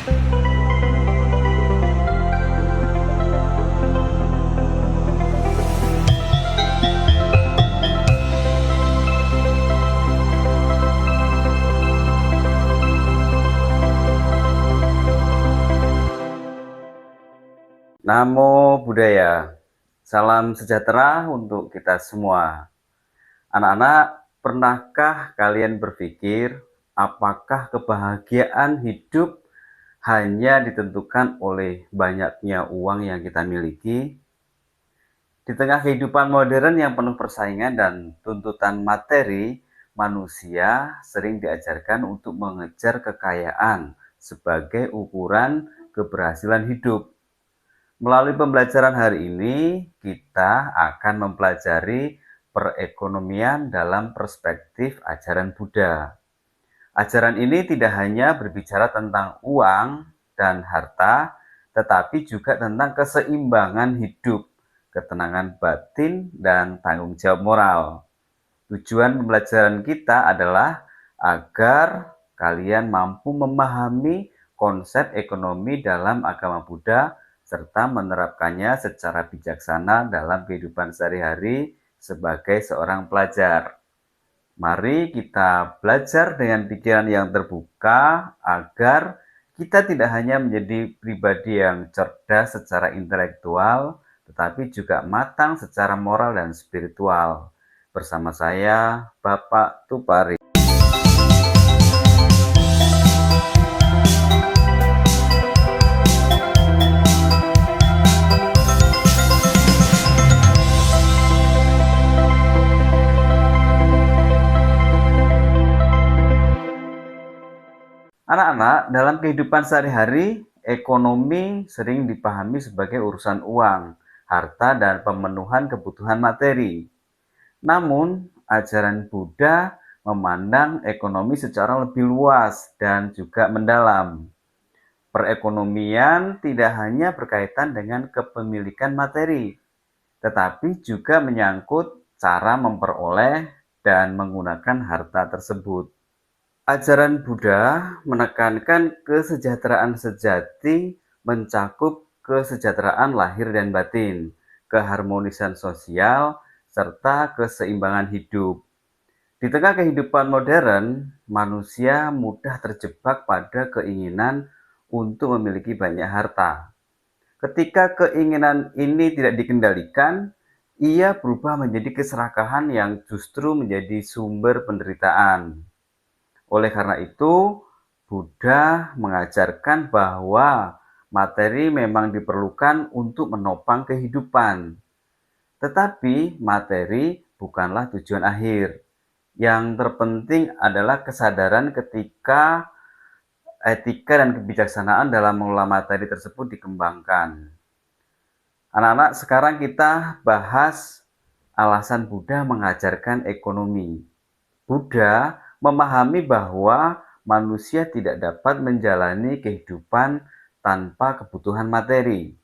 Namo Buddhaya, salam sejahtera untuk kita semua. Anak-anak, pernahkah kalian berpikir apakah kebahagiaan hidup hanya ditentukan oleh banyaknya uang yang kita miliki? Di tengah kehidupan modern yang penuh persaingan dan tuntutan materi, manusia sering diajarkan untuk mengejar kekayaan sebagai ukuran keberhasilan hidup. Melalui pembelajaran hari ini, kita akan mempelajari perekonomian dalam perspektif ajaran Buddha. Ajaran ini tidak hanya berbicara tentang uang dan harta, tetapi juga tentang keseimbangan hidup, ketenangan batin, dan tanggung jawab moral. Tujuan pembelajaran kita adalah agar kalian mampu memahami konsep ekonomi dalam agama Buddha serta menerapkannya secara bijaksana dalam kehidupan sehari-hari sebagai seorang pelajar. Mari kita belajar dengan pikiran yang terbuka agar kita tidak hanya menjadi pribadi yang cerdas secara intelektual, tetapi juga matang secara moral dan spiritual. Bersama saya, Bapak Tupari. Anak-anak, dalam kehidupan sehari-hari, ekonomi sering dipahami sebagai urusan uang, harta, dan pemenuhan kebutuhan materi. Namun, ajaran Buddha memandang ekonomi secara lebih luas dan juga mendalam. Perekonomian tidak hanya berkaitan dengan kepemilikan materi, tetapi juga menyangkut cara memperoleh dan menggunakan harta tersebut. Ajaran Buddha menekankan kesejahteraan sejati mencakup kesejahteraan lahir dan batin, keharmonisan sosial, serta keseimbangan hidup. Di tengah kehidupan modern, manusia mudah terjebak pada keinginan untuk memiliki banyak harta. Ketika keinginan ini tidak dikendalikan, ia berubah menjadi keserakahan yang justru menjadi sumber penderitaan. Oleh karena itu, Buddha mengajarkan bahwa materi memang diperlukan untuk menopang kehidupan. Tetapi materi bukanlah tujuan akhir. Yang terpenting adalah kesadaran ketika etika dan kebijaksanaan dalam mengelola materi tersebut dikembangkan. Anak-anak, sekarang kita bahas alasan Buddha mengajarkan ekonomi. Buddha memahami bahwa manusia tidak dapat menjalani kehidupan tanpa kebutuhan materi.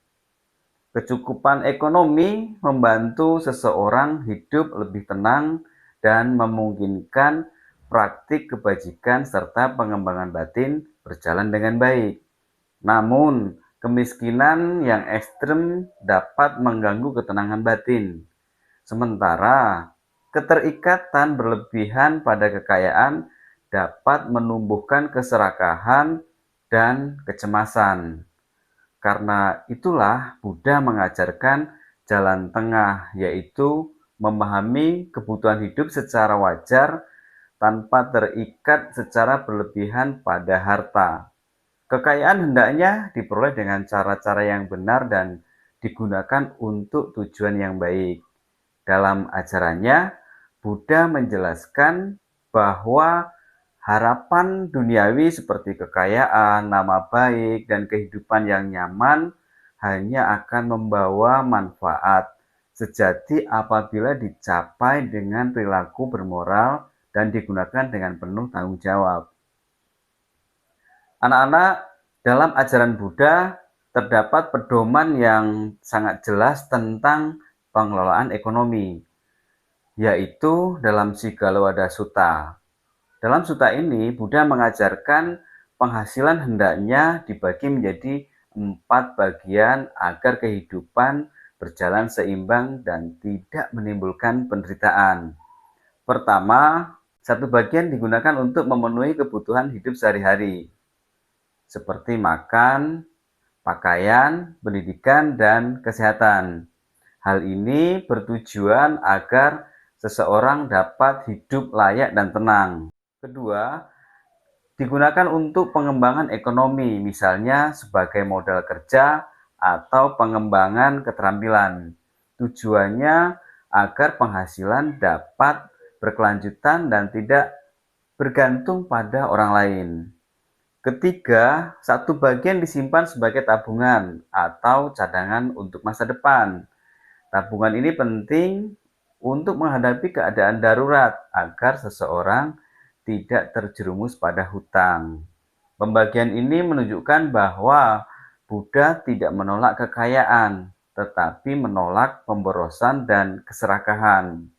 Kecukupan ekonomi membantu seseorang hidup lebih tenang dan memungkinkan praktik kebajikan serta pengembangan batin berjalan dengan baik. Namun, kemiskinan yang ekstrem dapat mengganggu ketenangan batin. Sementara, keterikatan berlebihan pada kekayaan dapat menumbuhkan keserakahan dan kecemasan. Karena itulah Buddha mengajarkan jalan tengah, yaitu memahami kebutuhan hidup secara wajar tanpa terikat secara berlebihan pada harta. Kekayaan hendaknya diperoleh dengan cara-cara yang benar dan digunakan untuk tujuan yang baik. Dalam ajarannya, Buddha menjelaskan bahwa harapan duniawi seperti kekayaan, nama baik, dan kehidupan yang nyaman hanya akan membawa manfaat sejati apabila dicapai dengan perilaku bermoral dan digunakan dengan penuh tanggung jawab. Anak-anak, dalam ajaran Buddha terdapat pedoman yang sangat jelas tentang pengelolaan ekonomi, yaitu dalam Sigalawadah Sutta. Dalam sutta ini, Buddha mengajarkan penghasilan hendaknya dibagi menjadi 4 bagian agar kehidupan berjalan seimbang dan tidak menimbulkan penderitaan. Pertama, satu bagian digunakan untuk memenuhi kebutuhan hidup sehari-hari, seperti makan, pakaian, pendidikan, dan kesehatan. Hal ini bertujuan agar seseorang dapat hidup layak dan tenang. Kedua, digunakan untuk pengembangan ekonomi, misalnya sebagai modal kerja atau pengembangan keterampilan. Tujuannya agar penghasilan dapat berkelanjutan dan tidak bergantung pada orang lain. Ketiga, satu bagian disimpan sebagai tabungan atau cadangan untuk masa depan. Tabungan ini penting untuk menghadapi keadaan darurat agar seseorang tidak terjerumus pada hutang. Pembagian ini menunjukkan bahwa Buddha tidak menolak kekayaan, tetapi menolak pemborosan dan keserakahan.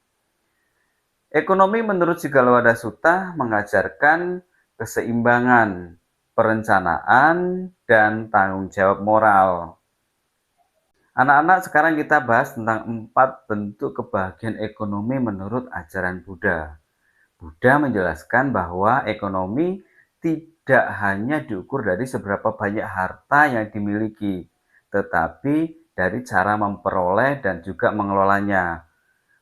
Ekonomi menurut Sigalawadah Sutta mengajarkan keseimbangan, perencanaan, dan tanggung jawab moral. Anak-anak, sekarang kita bahas tentang 4 bentuk kebahagiaan ekonomi menurut ajaran Buddha. Buddha menjelaskan bahwa ekonomi tidak hanya diukur dari seberapa banyak harta yang dimiliki, tetapi dari cara memperoleh dan juga mengelolanya.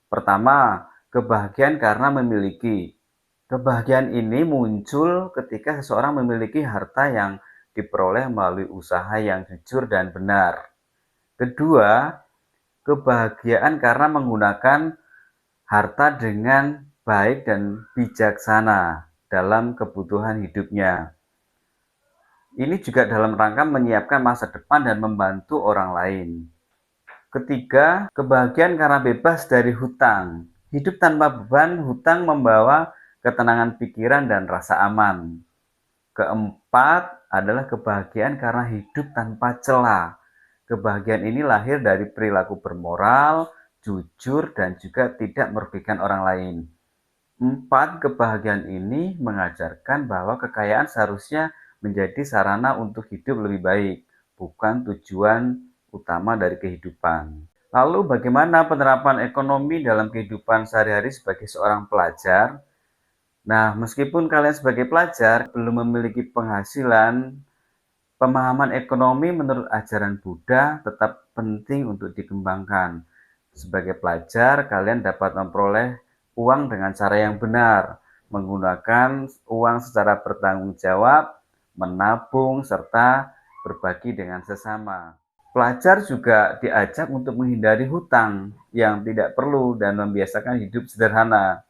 Pertama, kebahagiaan karena memiliki. Kebahagiaan ini muncul ketika seseorang memiliki harta yang diperoleh melalui usaha yang jujur dan benar. Kedua, kebahagiaan karena menggunakan harta dengan baik dan bijaksana dalam kebutuhan hidupnya. Ini juga dalam rangka menyiapkan masa depan dan membantu orang lain. Ketiga, kebahagiaan karena bebas dari hutang. Hidup tanpa beban, hutang membawa ketenangan pikiran dan rasa aman. Keempat adalah kebahagiaan karena hidup tanpa celah. Kebahagiaan ini lahir dari perilaku bermoral, jujur, dan juga tidak merugikan orang lain. 4 kebahagiaan ini mengajarkan bahwa kekayaan seharusnya menjadi sarana untuk hidup lebih baik, bukan tujuan utama dari kehidupan. Lalu bagaimana penerapan ekonomi dalam kehidupan sehari-hari sebagai seorang pelajar? Nah, meskipun kalian sebagai pelajar belum memiliki penghasilan, pemahaman ekonomi menurut ajaran Buddha tetap penting untuk dikembangkan. Sebagai pelajar, kalian dapat memperoleh uang dengan cara yang benar, menggunakan uang secara bertanggung jawab, menabung, serta berbagi dengan sesama. Pelajar juga diajak untuk menghindari hutang yang tidak perlu dan membiasakan hidup sederhana.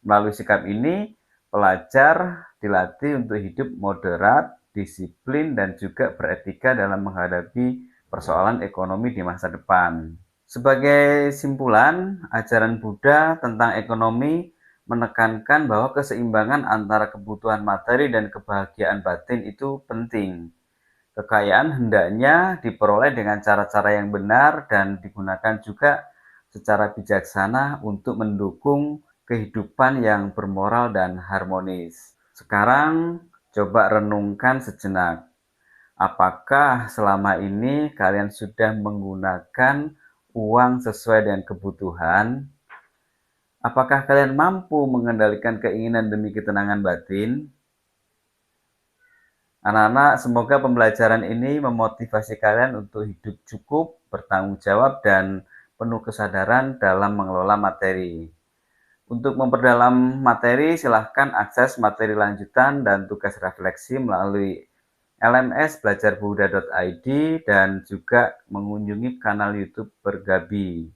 Melalui sikap ini, pelajar dilatih untuk hidup moderat, disiplin, dan juga beretika dalam menghadapi persoalan ekonomi di masa depan. Sebagai simpulan, ajaran Buddha tentang ekonomi menekankan bahwa keseimbangan antara kebutuhan materi dan kebahagiaan batin itu penting. Kekayaan hendaknya diperoleh dengan cara-cara yang benar dan digunakan juga secara bijaksana untuk mendukung kehidupan yang bermoral dan harmonis. Sekarang, coba renungkan sejenak. Apakah selama ini kalian sudah menggunakan uang sesuai dengan kebutuhan? Apakah kalian mampu mengendalikan keinginan demi ketenangan batin? Anak-anak, semoga pembelajaran ini memotivasi kalian untuk hidup cukup, bertanggung jawab, dan penuh kesadaran dalam mengelola materi. Untuk memperdalam materi, silahkan akses materi lanjutan dan tugas refleksi melalui LMS belajarbuddha.id dan juga mengunjungi kanal YouTube Bergabi.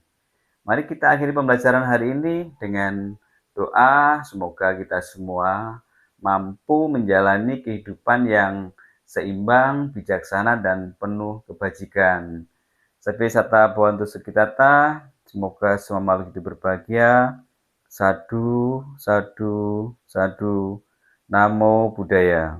Mari kita akhiri pembelajaran hari ini dengan doa, semoga kita semua mampu menjalani kehidupan yang seimbang, bijaksana, dan penuh kebajikan. Sabe sata bhavantu sukhitata, semoga semua makhluk hidup berbahagia. Sadu, sadu, sadu. Namo Buddhaya.